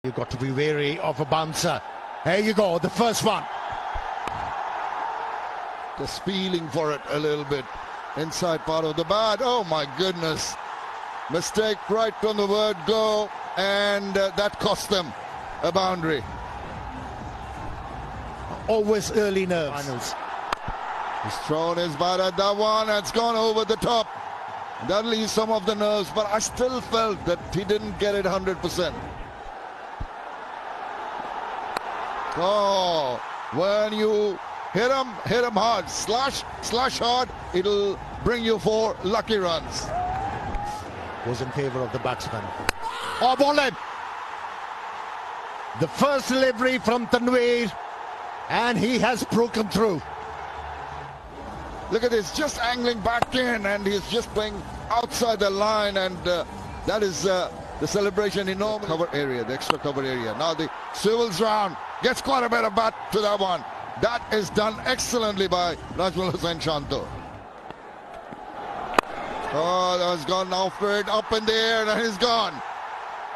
You've got to be wary of a bouncer. There you go, the first one. Just feeling for it a little bit. Inside part of the bat. Oh my goodness. Mistake right from the word go, and that cost them a boundary. Always early nerves. Finals. He's thrown his bat at that one. It's gone over the top. That leaves some of the nerves, but I still felt that he didn't get it 100%. Oh, when you hit him hard, slash hard, it'll bring you 4 lucky runs. Was in favour of the batsman. Oh, ball in. The first delivery from Tanveer, and he has broken through. Look at this, just angling back in, and he's just playing outside the line, and that is the celebration in normal cover area, the extra cover area. Now the swivels round, gets quite a bit of bat to that one. That is done excellently by Najmul Hossain Shanto. Oh, that's gone after it, up in the air, and he's gone.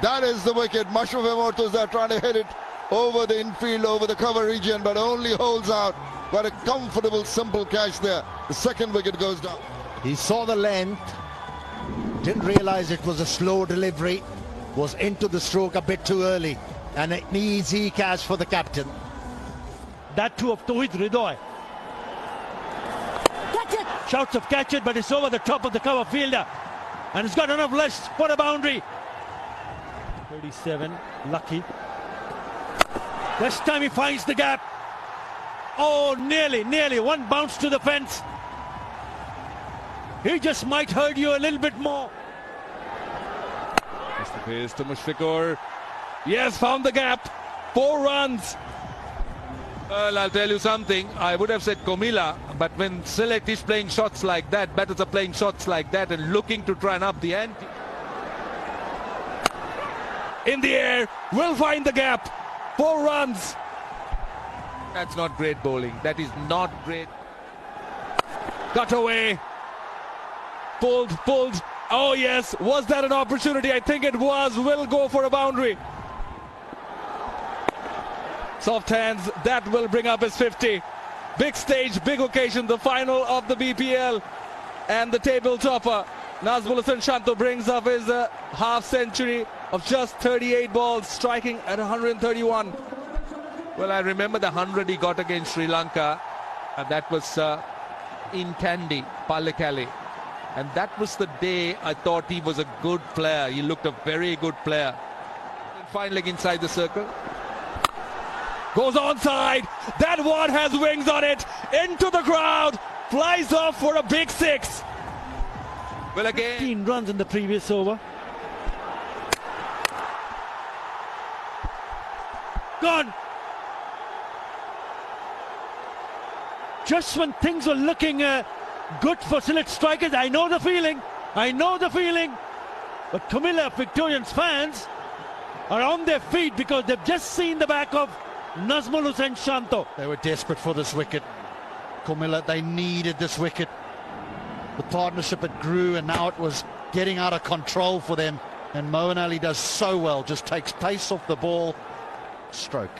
That is the wicket. Mashrafe Mortaza trying to hit it over the infield, over the cover region, but only holds out. Got a comfortable, simple catch there. The second wicket goes down. He saw the length, didn't realise it was a slow delivery, was into the stroke a bit too early, and an easy catch for the captain. That too of Tawhid Hridoy. Catch it! Shouts of catch it, but it's over the top of the cover fielder. And it's got enough left for a boundary. 37, lucky. This time he finds the gap. Oh, nearly. One bounce to the fence. He just might hurt you a little bit more. That's the pace to Mushfiqur. Yes, found the gap. 4 runs. Well, I'll tell you something. I would have said Komila, but when Select is playing shots like that, batters are playing shots like that and looking to try and up the ante. In the air, will find the gap. 4 runs. That's not great bowling. That is not great. Cut away. Pulled. Oh yes, was that an opportunity? I think it was. Will go for a boundary. Soft hands, that will bring up his 50. Big stage, big occasion, the final of the BPL and the table topper. Najmul Hossain Shanto brings up his half century of just 38 balls, striking at 131. Well, I remember the 100 he got against Sri Lanka, and that was in Kandy, Pallekele. And that was the day I thought he was a good player. He looked a very good player. Fine leg inside the circle. Goes onside. That one has wings on it. Into the crowd. Flies off for a big 6. Well, again, 15 runs in the previous over. Gone. Just when things were looking good for select strikers, I know the feeling. But Comilla Victorians fans are on their feet because they've just seen the back of Najmul Hossain Shanto. They were desperate for this wicket. Comilla, they needed this wicket. The partnership, it grew, and now it was getting out of control for them. And Moeen Ali does so well, just takes pace off the ball. Stroke.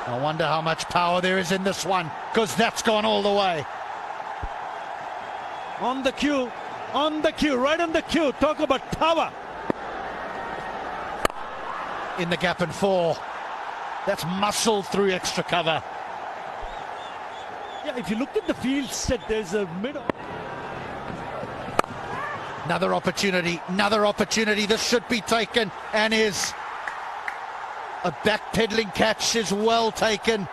I wonder how much power there is in this one, because that's gone all the way. On the cue, right on the cue. Talk about power. In the gap and 4. That's muscled through extra cover. Yeah, if you look at the field set, there's a middle. Another opportunity. This should be taken, and is. A backpedaling catch is well taken,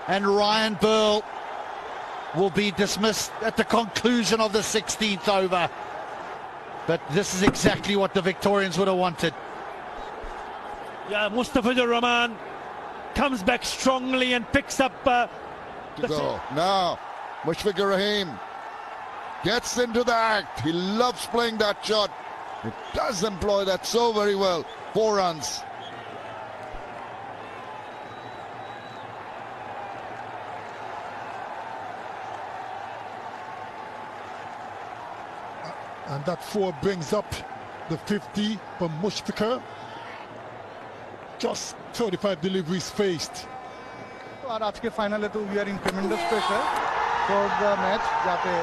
and Ryan Burl will be dismissed at the conclusion of the 16th over. But this is exactly what the Victorians would have wanted. Yeah, Mustafizur Rahman comes back strongly and picks up to go. Now Mushfiqur Rahim gets into the act. He loves playing that shot. He does employ that so very well. 4 runs. And that 4 brings up the 50 for Mushfiqur. just 35 deliveries faced. আর আজকে ফাইনালে তো we are in tremendous pressure for the match যাতে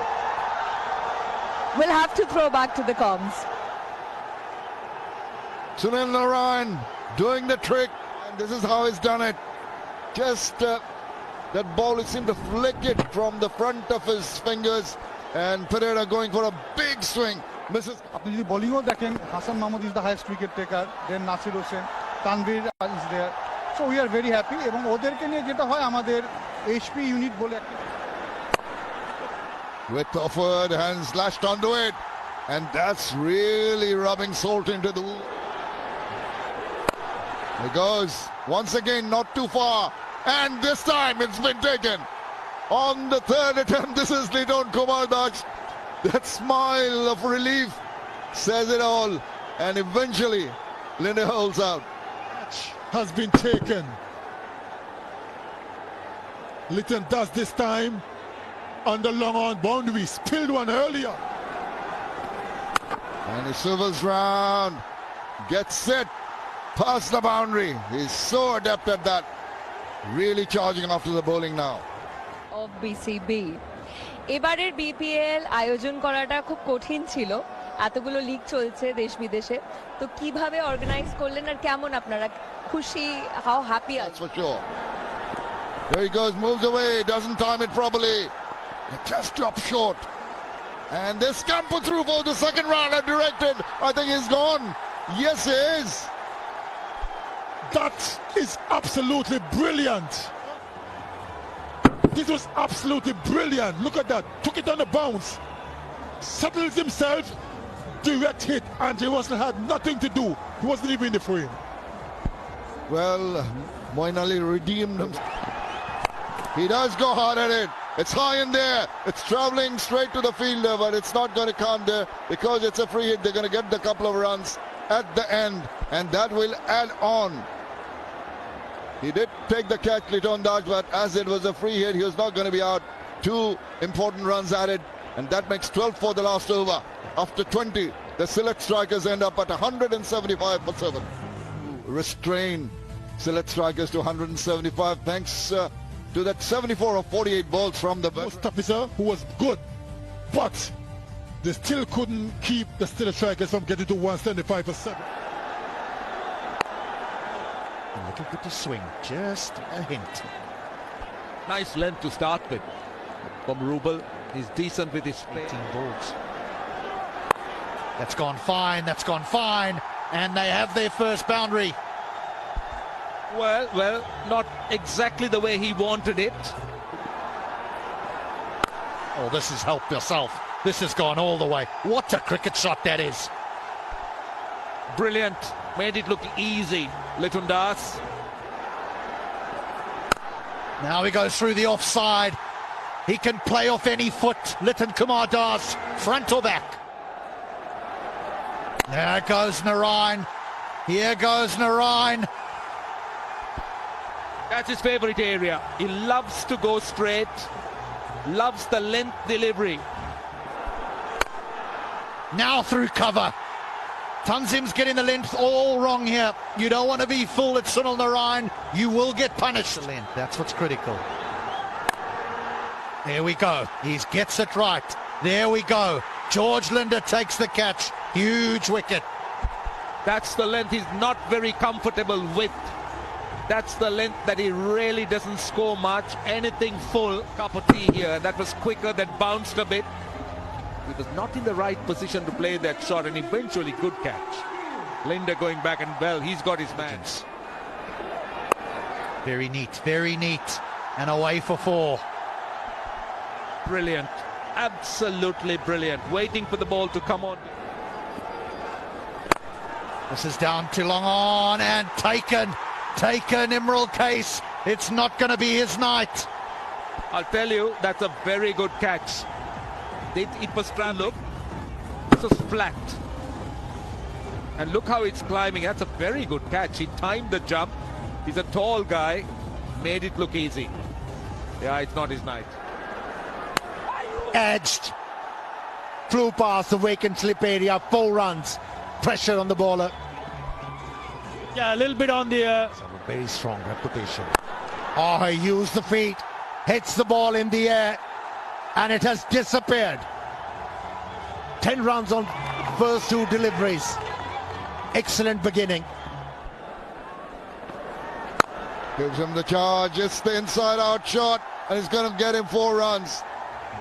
We'll have to throw back to the comms. Sunil Narayan doing the trick, and this is how he's done it. Just that ball, it seemed to flick it from the front of his fingers, and Pereira going for a big swing. Misses. আপনি যদি বোলিংও দেখেন, Hasan Mahmud is the highest wicket taker, then Nasir Hossain, Tanvir is there, so we are very happy. এবং ওদেরকে নিয়ে যেটা হয় আমাদের এইচপি ইউনিট বলে একটা With offered hands lashed onto it, and that's really rubbing salt into the wound. It goes once again, not too far, and this time it's been taken. On the third attempt, this is Lidon Kumar Das. That smile of relief says it all, and eventually Linde holds out. Has been taken. Litton does this time on the long on boundary, spilled one earlier. And he swivels round, gets set, past the boundary. He's so adept at that. Really charging after the bowling now. Of BCB. এবারের BPL আয়োজন করাটা খুব কঠিন ছিল, এতগুলো league চলছে দেশ বিদেশে, তো কিভাবে অর্গানাইজ করলেন আর কেমন আপনারা খুশি, হাউ হ্যাপি That's আছেন? for sure. There he goes, moves away, doesn't time it properly. It just dropped short. And they scamper through for the second round and directed. I think he's gone. Yes, he is. That is absolutely brilliant. This was absolutely brilliant. Look at that. Took it on the bounce. Settles himself. Direct hit. And Wasn't had nothing to do. He wasn't even in the frame. Well, Moeen Ali redeemed him. He does go hard at it. It's high in there. It's traveling straight to the fielder, but it's not going to come there because it's a free hit. They're going to get the couple of runs at the end, and that will add on. He did take the catch, Liton Das, but as it was a free hit, he was not going to be out. 2 important runs added, and that makes 12 for the last over. After 20, the Sylhet strikers end up at 175 for 7. Restrain Sylhet strikers to 175 thanks to that 74 of 48 balls from the Most officer who was good, but they still couldn't keep the Steelers strikers from getting to 175 for 7. A little bit of swing, just a hint. Nice length to start with from Rubel. He's decent with his play. 18 balls. That's gone fine, that's gone fine. And they have their first boundary. Well, not exactly the way he wanted it. Oh, this has helped yourself. This has gone all the way. What a cricket shot that is. Brilliant. Made it look easy. Litton Das. Now he goes through the offside. He can play off any foot. Litton Kumar Das, front or back. There goes Narayan. Here goes Narayan. That's his favourite area. He loves to go straight. Loves the length delivery. Now through cover. Tanzim's getting the length all wrong here. You don't want to be fooled at Sunil Narayan. You will get punished. That's what's critical. There we go. He gets it right. There we go. George Linde takes the catch. Huge wicket. That's the length he's not very comfortable with. That's the length that he really doesn't score much. Anything full. Cup of tea here. That was quicker, that bounced a bit. He was not in the right position to play that shot, and eventually good catch. Linde going back, and well, he's got his man. Very neat, very neat. And away for 4. Brilliant. Absolutely brilliant. Waiting for the ball to come on. This is down too long on and taken. Taken, Imral Case. It's not going to be his night. I'll tell you, that's a very good catch. It was look. This was flat. And look how it's climbing. That's a very good catch. He timed the jump. He's a tall guy. Made it look easy. Yeah, it's not his night. Edged. Flew past the vacant slip area. 4 runs. Pressure on the bowler. Yeah, a little bit on the Very strong reputation. Oh, he used the feet, hits the ball in the air, and it has disappeared. 10 runs on first 2 deliveries. Excellent beginning. Gives him the charge. It's the inside-out shot, and he's going to get him 4 runs.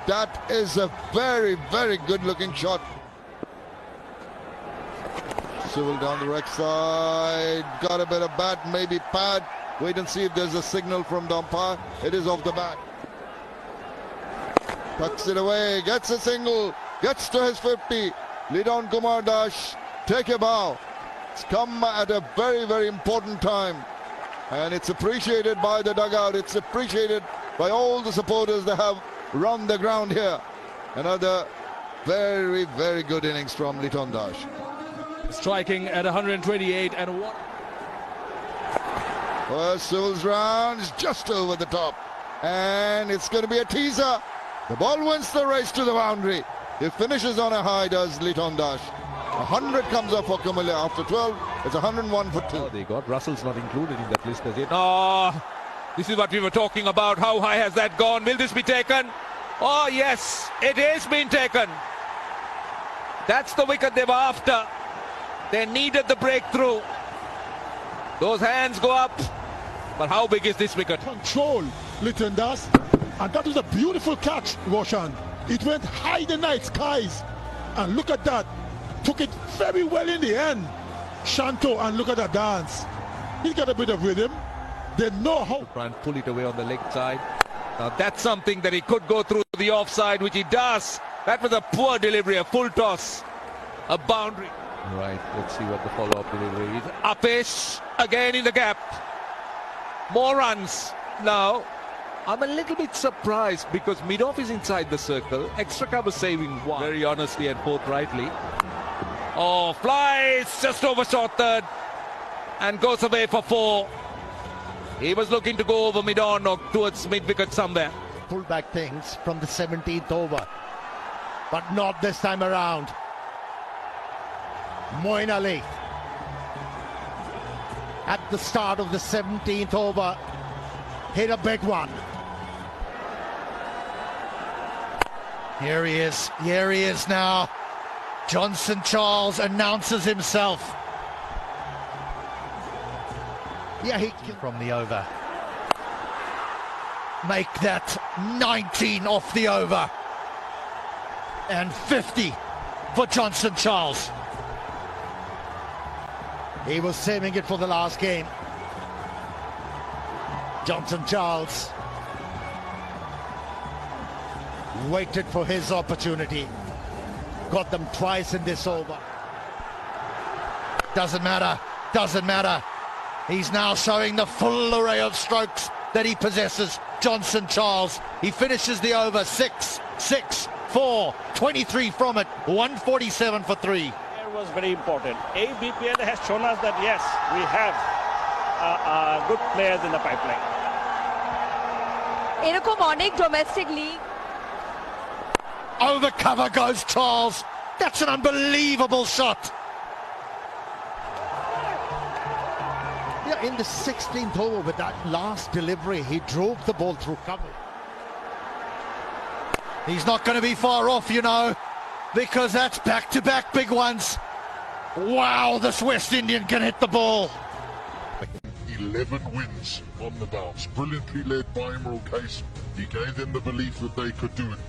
That is a very, very good-looking shot. Civil down the right side. Got a bit of bat, maybe pad. Wait and see if there's a signal from the umpire. It is off the bat. Tucks it away. Gets a single. Gets to his 50. Lidon Kumar Das, take a bow. It's come at a very, very important time. And it's appreciated by the dugout. It's appreciated by all the supporters that have run the ground here. Another very, very good innings from Liton Das. Striking at 128 and what? First Civil's round is just over the top. And it's going to be a teaser. The ball wins the race to the boundary. He finishes on a high, does Liton Das. 100 comes up for Kumule after 12. It's 101 for 2. Oh, they got Russell's not included in that list as yet. Oh, this is what we were talking about. How high has that gone? Will this be taken? Oh, yes, it is being taken. That's the wicket they were after. They needed the breakthrough. Those hands go up. But how big is this wicket? Control, Liton Das. And that was a beautiful catch, Roshan. It went high in the night skies. And look at that. Took it very well in the end. Shanto, and look at that dance. He's got a bit of rhythm. They know how To try and pull it away on the leg side. Now that's something that he could go through the offside, which he does. That was a poor delivery, a full toss, a boundary. Right, let's see what the follow-up delivery is. Upish again in the gap. More runs. Now, I'm a little bit surprised because mid-off is inside the circle. Extra cover saving 1 very honestly and forthrightly. Oh, flies just overshot third and goes away for 4. He was looking to go over mid-on or towards mid-wicket somewhere. Pull back things from the 17th over. But not this time around. Moeen Ali. At the start of the 17th over, hit a big one. Here he is. Here he is now. Johnson Charles announces himself. Yeah, he From the over. Make that 19 off the over. And 50 for Johnson Charles. He was saving it for the last game. Johnson Charles waited for his opportunity. Got them twice in this over. Doesn't matter. Doesn't matter. He's now showing the full array of strokes that he possesses. Johnson Charles. He finishes the over 6, 6, 4, 23 from it. 147 for 3. was very important. BPL has shown us that yes, we have good players in the pipeline. এরকম অনেক domestic league Over cover goes Charles. That's an unbelievable shot. Yeah, in the 16th over with that last delivery, he drove the ball through cover. He's not going to be far off, you know, because that's back-to-back big ones. Wow, this West Indian can hit the ball. 11 wins on the bounce, brilliantly led by Imrul Kais. He gave them the belief that they could do it.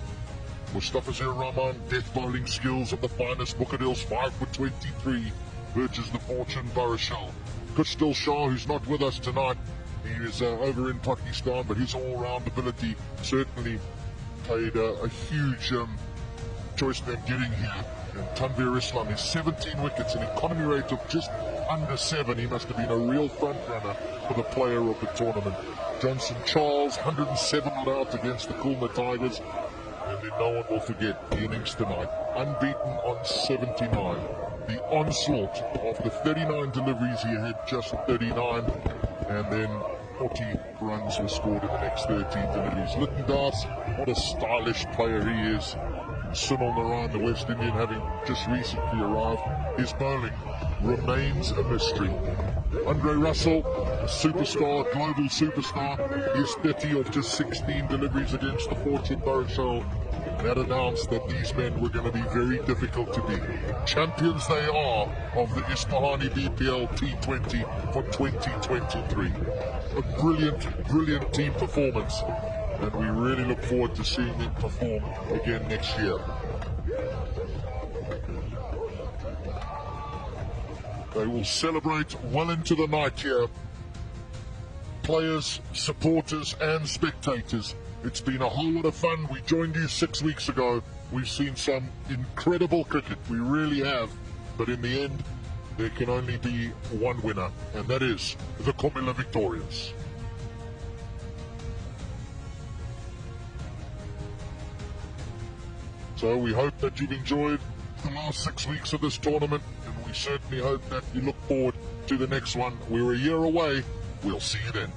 Mustafizur Rahman, death bowling skills of the finest. Mukhadil's 5 for 23, verges the fortune Barashal. Kustil Shah, who's not with us tonight, he is over in Pakistan, but his all-round ability certainly played a huge choice in getting here. And Tanvir Islam is 17 wickets, an economy rate of just under 7. He must have been a real front runner for the player of the tournament. Johnson Charles, 107 out against the Kulna Tigers. And then no one will forget the innings tonight. Unbeaten on 79. The onslaught of the 39 deliveries, he had just 39. And then 40 runs were scored in the next 13 deliveries. Liton Das, what a stylish player he is. Sunil Narayan, the West Indian, having just recently arrived. His bowling remains a mystery. Andre Russell, a superstar, global superstar, is 30 of just 16 deliveries against the Fortune Show. That announced that these men were going to be very difficult to beat. Champions they are of the Isfahani BPL T20 for 2023. A brilliant team performance, and we really look forward to seeing them perform again next year. They will celebrate well into the night here. Players, supporters and spectators. It's been a whole lot of fun. We joined you 6 weeks ago. We've seen some incredible cricket. We really have. But in the end, there can only be one winner, and that is the Comilla Victorians. So we hope that you've enjoyed the last 6 weeks of this tournament, and we certainly hope that you look forward to the next one. We're a year away. We'll see you then.